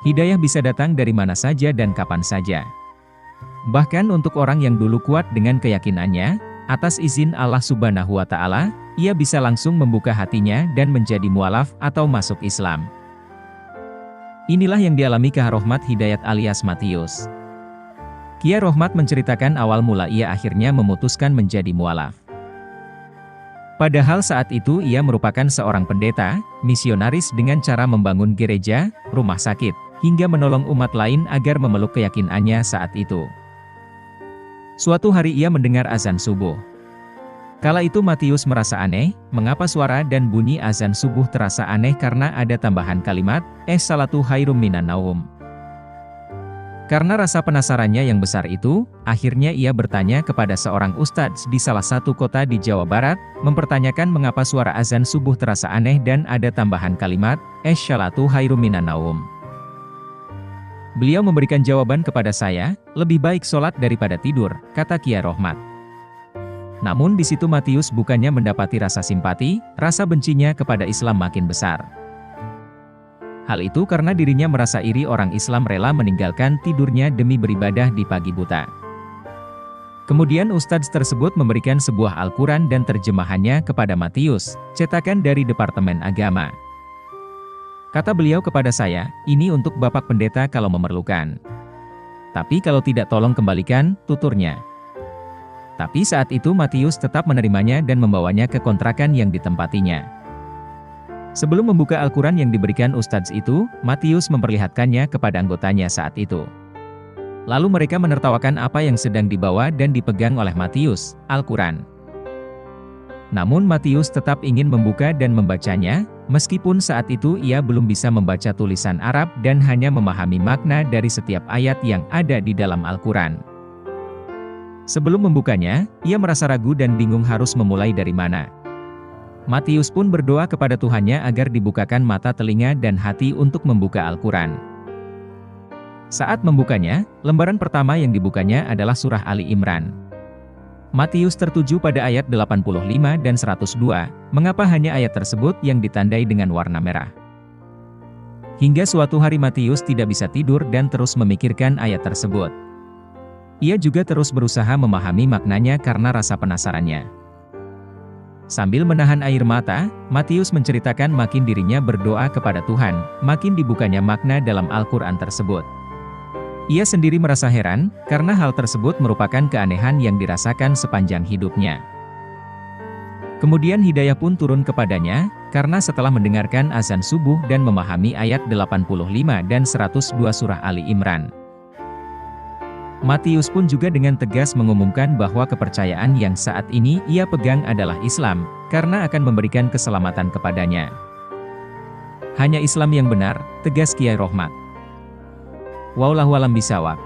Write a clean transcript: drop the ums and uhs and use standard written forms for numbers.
Hidayah bisa datang dari mana saja dan kapan saja. Bahkan untuk orang yang dulu kuat dengan keyakinannya, atas izin Allah Subhanahu wa Ta'ala, ia bisa langsung membuka hatinya dan menjadi mualaf atau masuk Islam. Inilah yang dialami Kyai Rohmat Hidayat alias Matius. Kyai Rohmat menceritakan awal mula ia akhirnya memutuskan menjadi mualaf. Padahal saat itu ia merupakan seorang pendeta, misionaris dengan cara membangun gereja, rumah sakit, hingga menolong umat lain agar memeluk keyakinannya saat itu. Suatu hari ia mendengar azan subuh. Kala itu Matius merasa aneh, mengapa suara dan bunyi azan subuh terasa aneh karena ada tambahan kalimat, salatu khairum minan naum. Karena rasa penasarannya yang besar itu, akhirnya ia bertanya kepada seorang ustadz di salah satu kota di Jawa Barat, mempertanyakan mengapa suara azan subuh terasa aneh dan ada tambahan kalimat, salatu khairum minan naum. Beliau memberikan jawaban kepada saya, lebih baik sholat daripada tidur, kata Kyai Rohmat. Namun di situ Matius bukannya mendapati rasa simpati, rasa bencinya kepada Islam makin besar. Hal itu karena dirinya merasa iri orang Islam rela meninggalkan tidurnya demi beribadah di pagi buta. Kemudian ustadz tersebut memberikan sebuah Al-Quran dan terjemahannya kepada Matius, cetakan dari Departemen Agama. Kata beliau kepada saya, ini untuk Bapak Pendeta kalau memerlukan. Tapi kalau tidak tolong kembalikan, tuturnya. Tapi saat itu Matius tetap menerimanya dan membawanya ke kontrakan yang ditempatinya. Sebelum membuka Al-Quran yang diberikan ustadz itu, Matius memperlihatkannya kepada anggotanya saat itu. Lalu mereka menertawakan apa yang sedang dibawa dan dipegang oleh Matius, Al-Quran. Namun Matius tetap ingin membuka dan membacanya, meskipun saat itu ia belum bisa membaca tulisan Arab dan hanya memahami makna dari setiap ayat yang ada di dalam Al-Quran. Sebelum membukanya, ia merasa ragu dan bingung harus memulai dari mana. Matius pun berdoa kepada Tuhannya agar dibukakan mata telinga dan hati untuk membuka Al-Quran. Saat membukanya, lembaran pertama yang dibukanya adalah surah Ali Imran. Matius tertuju pada ayat 85 dan 102, mengapa hanya ayat tersebut yang ditandai dengan warna merah. Hingga suatu hari Matius tidak bisa tidur dan terus memikirkan ayat tersebut. Ia juga terus berusaha memahami maknanya karena rasa penasarannya. Sambil menahan air mata, Matius menceritakan makin dirinya berdoa kepada Tuhan, makin dibukanya makna dalam Al-Quran tersebut. Ia sendiri merasa heran, karena hal tersebut merupakan keanehan yang dirasakan sepanjang hidupnya. Kemudian hidayah pun turun kepadanya, karena setelah mendengarkan azan subuh dan memahami ayat 85 dan 102 surah Ali Imran. Matius pun juga dengan tegas mengumumkan bahwa kepercayaan yang saat ini ia pegang adalah Islam, karena akan memberikan keselamatan kepadanya. Hanya Islam yang benar, tegas Kyai Rohmat. Wallahu a'lam bishawab.